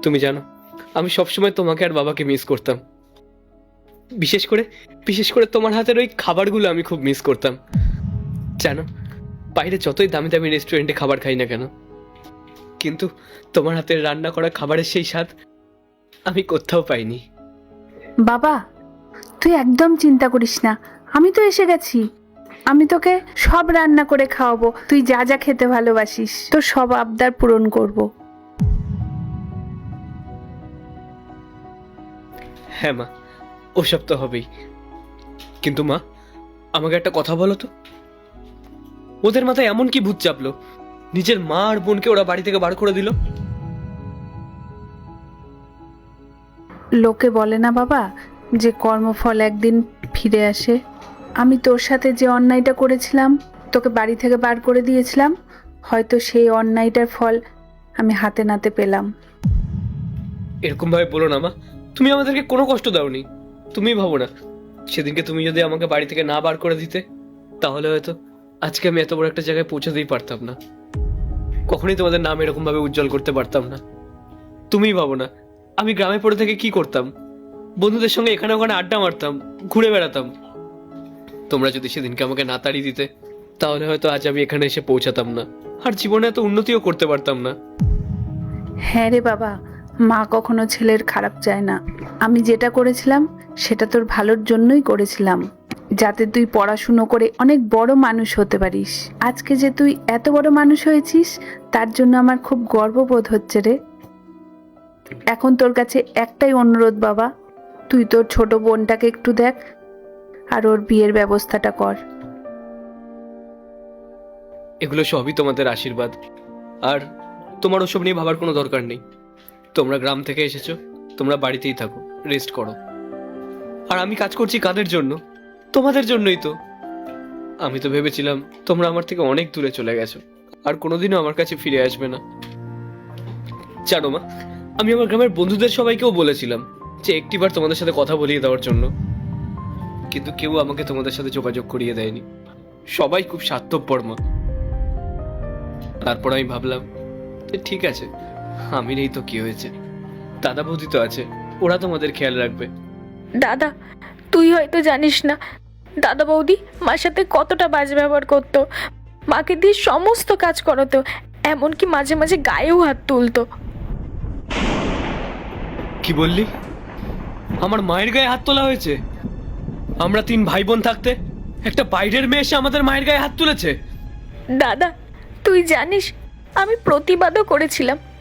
তুমি জানো, আমি সবসময় তোমাকে আর বাবাকে মিস করতাম। বিশেষ করে তোমার হাতের ওই খাবারগুলো আমি খুব মিস করতাম। জানো, বাইরে যতই দামি দামি রেস্টুরেন্টে খাবার খাই না কেন, কিন্তু তোমার হাতের রান্না করা খাবারের সেই স্বাদ আমি কোথাও পাইনি। বাবা, তুই একদম চিন্তা করিস না, আমি তো এসে গেছি। আমি তোকে সব রান্না করে খাওয়াবো। তুই যা যা খেতে ভালোবাসিস তোর সব আবদার পূরণ করব। হ্যাঁ মা, ওসব তো হবেই। কিন্তু মা, আমাকে একটা কথা বলো তো, ওদের মাথায় এমন কি ভূত চাপলো নিজের মা আর বোনকে ওরা বাড়ি থেকে বার করে দিল? লোকে বলে না বাবা, যে কর্মফল একদিন ফিরে আসে। আমি তোর সাথে যে অন্যায়টা করেছিলাম, তোকে বাড়ি থেকে বার করে দিয়েছিলাম, হয়তো সেই অন্যায়টার ফল আমি হাতে নাতে পেলাম। এরকম ভাবে বলো না মা, তুমি আমাদেরকে কোনো কষ্ট দাওনি। তুমি ভাবো না, সেদিনকে তুমি যদি আমাকে বাড়ি থেকে না বার করে দিতে, তাহলে হয়তো আজকে আমি এত বড় একটা জায়গায় পৌঁছাতেই পারতাম না। কখনোই তোমাদের নাম এরকম ভাবে উজ্জ্বল করতে পারতাম না। তুমিই ভাবো না, আমি গ্রামে পড়ে থেকে কি করতাম, বন্ধুদের সঙ্গে এখানে ওখানে আড্ডা মারতাম, ঘুরে বেড়াতাম। তোমরা যদি সেদিনকে আমাকে না তাড়িয়ে দিতে, তাহলে হয়তো আজ আমি এখানে এসে পৌঁছাতাম না, আর জীবনে এত উন্নতিও করতে পারতাম না। হ্যাঁ রে বাবা, মা কখনো ছেলের খারাপ চায় না। আমি যেটা করেছিলাম সেটা তোর ভালোর জন্যই করেছিলাম, যাতে তুই পড়াশুনো করে অনেক বড় মানুষ হতে পারিস। আজকে যে তুই এত বড় মানুষ হয়েছিস, তার জন্য আমার খুব গর্ববোধ হচ্ছে রে। এখন তোর কাছে একটাই অনুরোধ বাবা, তুই তোর ছোট বোনটাকে একটু দেখ আর ওর বিয়ের ব্যবস্থাটা কর। এগুলো সবই তোমাদের আশীর্বাদ, আর তোমার ওসব নিয়ে ভাবার কোনো দরকার নেই। তোমরা গ্রাম থেকে এসেছো, তোমরা বাড়িতেই থাকো, রেস্ট করো। আর আমি কাজ করছি কাদের জন্য? তোমাদের জন্যই তো। আমি তো ভেবেছিলাম তোমরা আমার থেকে অনেক দূরে চলে গেছো, আর কোনোদিনও আমার কাছে ফিরে আসবে না। জানো মা, আমি আমার গ্রামের বন্ধুদের সবাইকেও বলেছিলাম যে একটিবার তোমাদের সাথে কথা বলিয়ে দেওয়ার জন্য, কিন্তু কেউ আমাকে তোমাদের সাথে যোগাযোগ করিয়ে দেয়নি। সবাই খুব স্বার্থপর মা। তারপর আমি ভাবলাম যে ঠিক আছে, আমি নেই তো কি হয়েছে, দাদা বৌদি তো আছে, ওরা তোমাদের খেয়াল রাখবে। দাদা, তুই হয়তো জানিস না, দাদা বৌদি মার সাথে কতটা বাজে ব্যবহার করতো। মাকে দিয়ে সমস্ত কাজ করাতো, এমনকি মাঝে মাঝে গায়েও হাত তুলতো। কি বললি? আমার মায়ের গায়ে হাত তোলা হয়েছে? আমরা 3 ভাই বোন থাকতে একটা বাইরের মেয়ে এসে আমাদের মায়ের গায়ে হাত তুলেছে? দাদা, তুই জানিস আমি প্রতিবাদও করেছিলাম,